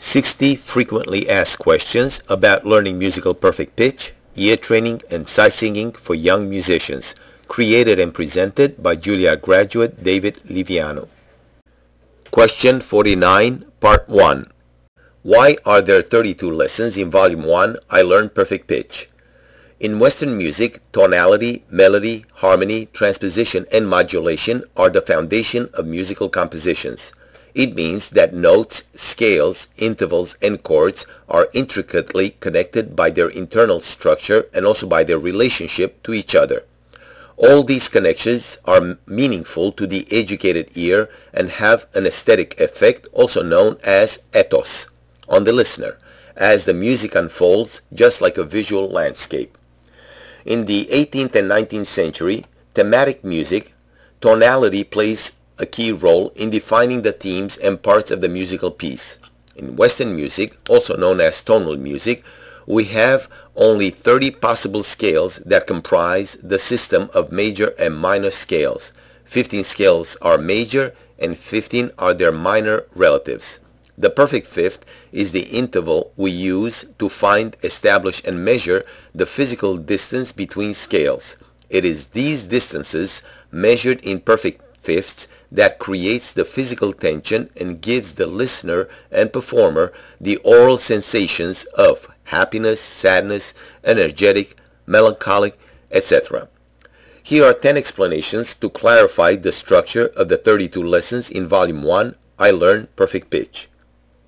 60 frequently asked questions about learning musical perfect pitch, ear training, and sight singing for young musicians. Created and presented by Juilliard Graduate David Livianu. Question 49, Part 1. Why are there 32 lessons in Volume 1, I Learned Perfect Pitch? In Western music, tonality, melody, harmony, transposition, and modulation are the foundation of musical compositions. It means that notes, scales, intervals, and chords are intricately connected by their internal structure and also by their relationship to each other. All these connections are meaningful to the educated ear and have an aesthetic effect, also known as ethos, on the listener, as the music unfolds just like a visual landscape. In the 18th and 19th century, thematic music, tonality plays a key role in defining the themes and parts of the musical piece. In Western music, also known as tonal music, we have only 30 possible scales that comprise the system of major and minor scales. 15 scales are major and 15 are their minor relatives. The perfect fifth is the interval we use to find, establish, and measure the physical distance between scales. It is these distances measured in perfect fifths that creates the physical tension and gives the listener and performer the oral sensations of happiness, sadness, energetic, melancholic, etc. Here are 10 explanations to clarify the structure of the 32 lessons in Volume 1, I Learned Perfect Pitch.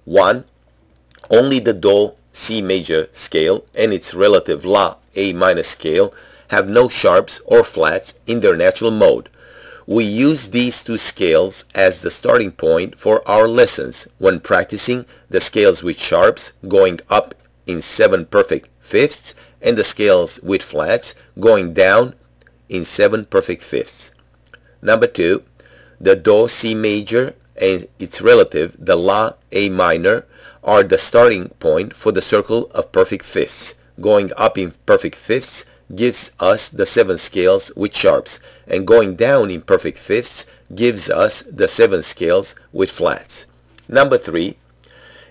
1. Only the Do, C major scale and its relative La, A minor scale have no sharps or flats in their natural mode. We use these two scales as the starting point for our lessons when practicing the scales with sharps going up in 7 perfect fifths and the scales with flats going down in 7 perfect fifths. Number 2, the Do, C major and its relative, the La, A minor, are the starting point for the circle of perfect fifths. Going up in perfect fifths gives us the 7 scales with sharps, and going down in perfect fifths gives us the 7 scales with flats. Number 3,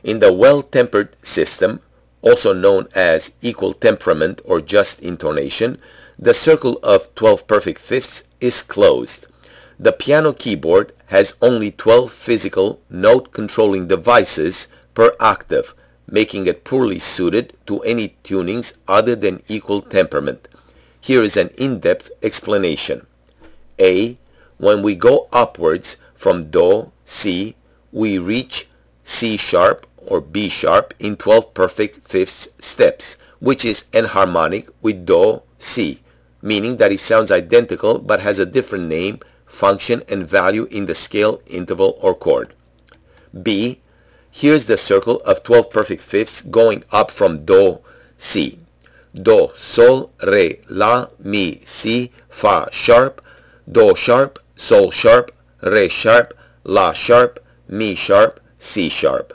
in the well-tempered system, also known as equal temperament or just intonation, the circle of 12 perfect fifths is closed. The piano keyboard has only 12 physical note-controlling devices per octave, making it poorly suited to any tunings other than equal temperament. Here is an in-depth explanation. A. When we go upwards from Do, C, we reach C sharp or B sharp in 12 perfect fifths steps, which is enharmonic with Do, C, meaning that it sounds identical but has a different name, function, and value in the scale, interval, or chord. B. Here's the circle of 12 perfect fifths going up from Do, C. Do, Sol, Re, La, Mi, Si, Fa sharp, Do sharp, Sol sharp, Re sharp, La sharp, Mi sharp, Si sharp.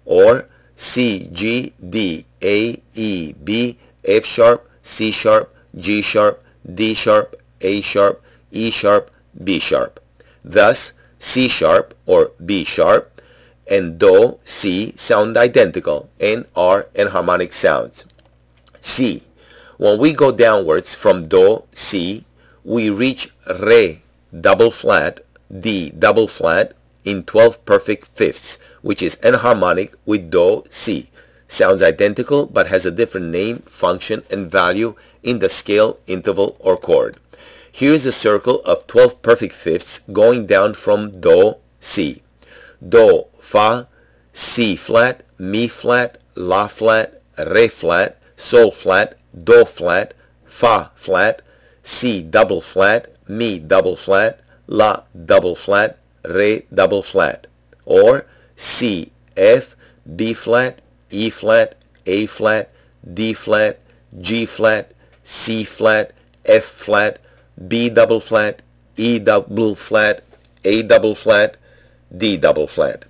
Or C, G, D, A, E, B, F sharp, C sharp, G sharp, D sharp, A sharp, E sharp, B sharp. Thus, C sharp or B sharp and Do, C sound identical and are enharmonic sounds. C. When we go downwards from Do, C, we reach Re double flat, D double flat in 12 perfect fifths, which is enharmonic with Do, C. Sounds identical but has a different name, function, and value in the scale, interval, or chord. Here is the circle of 12 perfect fifths going down from Do, C. Do, Fa, Si flat, Mi flat, La flat, Re flat, Sol flat, Do flat, Fa flat, Si double flat, Mi double flat, La double flat, Re double flat. Or C, F, B flat, E flat, A flat, D flat, G flat, C flat, F flat, B double flat, E double flat, A double flat, D double flat.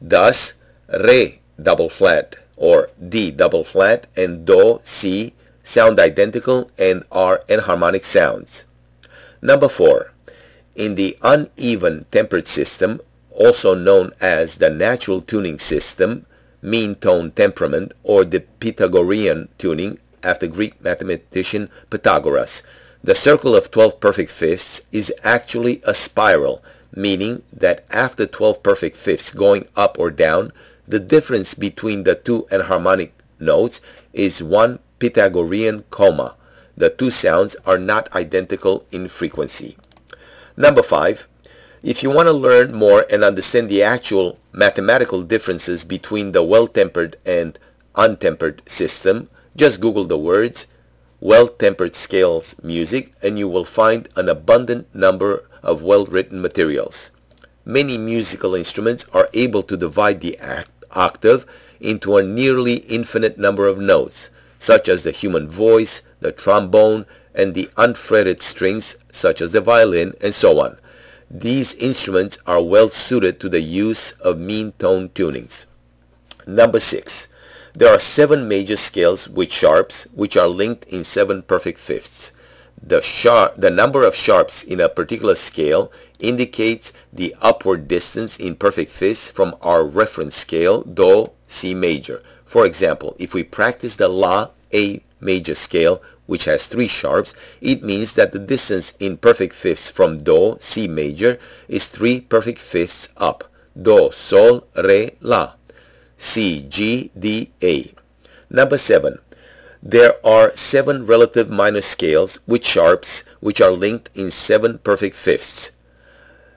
Thus, Re double flat or D double flat and Do, C sound identical and are enharmonic sounds. Number 4. In the uneven tempered system, also known as the natural tuning system, mean tone temperament, or the Pythagorean tuning after Greek mathematician Pythagoras. The circle of 12 perfect fifths is actually a spiral, meaning that after 12 perfect fifths going up or down, the difference between the two enharmonic notes is one Pythagorean comma. The two sounds are not identical in frequency. Number 5. If you want to learn more and understand the actual mathematical differences between the well-tempered and untempered system, just Google the words well-tempered scales music and you will find an abundant number of well-written materials. Many musical instruments are able to divide the octave into a nearly infinite number of notes, such as the human voice, the trombone, and the unfretted strings such as the violin, and so on. These instruments are well suited to the use of mean tone tunings. Number 6. There are 7 major scales with sharps which are linked in 7 perfect fifths. The number of sharps in a particular scale indicates the upward distance in perfect fifths from our reference scale, Do, C major. For example, if we practice the La, A major scale, which has 3 sharps, it means that the distance in perfect fifths from Do, C major, is 3 perfect fifths up. Do, Sol, Re, La. C, G, D, A. Number 7. There are 7 relative minor scales with sharps which are linked in 7 perfect fifths.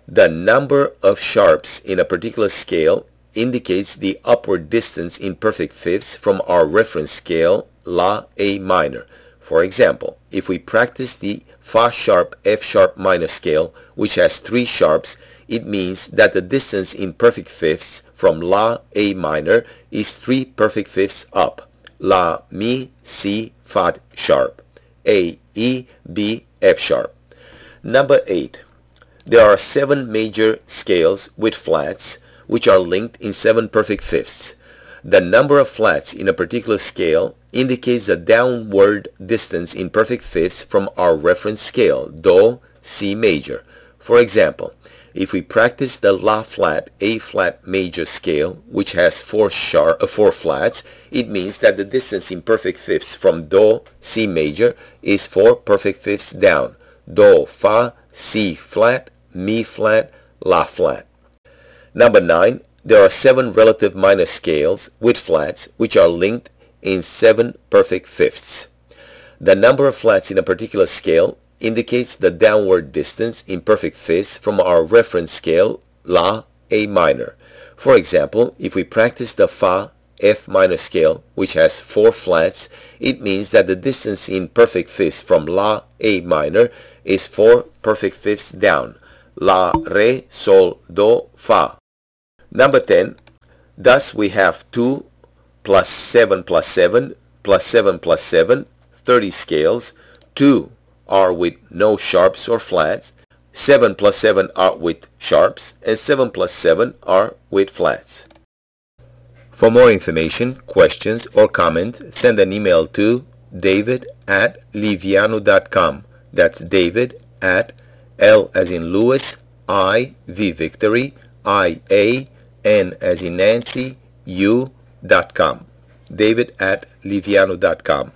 The number of sharps in a particular scale indicates the upward distance in perfect fifths from our reference scale, La, A minor. For example, if we practice the Fa sharp, F sharp minor scale, which has 3 sharps, it means that the distance in perfect fifths from La, A minor is 3 perfect fifths up. La, Mi, Si, Fa sharp. A, E, B, F sharp. Number 8. There are 7 major scales with flats which are linked in 7 perfect fifths. The number of flats in a particular scale indicates the downward distance in perfect fifths from our reference scale, Do, C major. For example, if we practice the La flat, A flat major scale, which has 4 flats, it means that the distance in perfect fifths from Do, C major is 4 perfect fifths down. Do, Fa, Si flat, Mi flat, La flat. Number 9. There are 7 relative minor scales with flats which are linked in 7 perfect fifths. The number of flats in a particular scale indicates the downward distance in perfect fifths from our reference scale, La, A minor. For example, if we practice the Fa, F minor scale, which has 4 flats, it means that the distance in perfect fifths from La, A minor is 4 perfect fifths down. La, Re, Sol, Do, Fa. Number 10. Thus we have 2 plus 7 plus 7 plus 7 plus 7, 30 scales. 2 are with no sharps or flats. 7 plus 7 are with sharps. And 7 plus 7 are with flats. For more information, questions, or comments, send an email to david@livianu.com. That's David at L as in Louis, I, V Victory, I, A, N as in Nancy, U.com. David@livianu.com.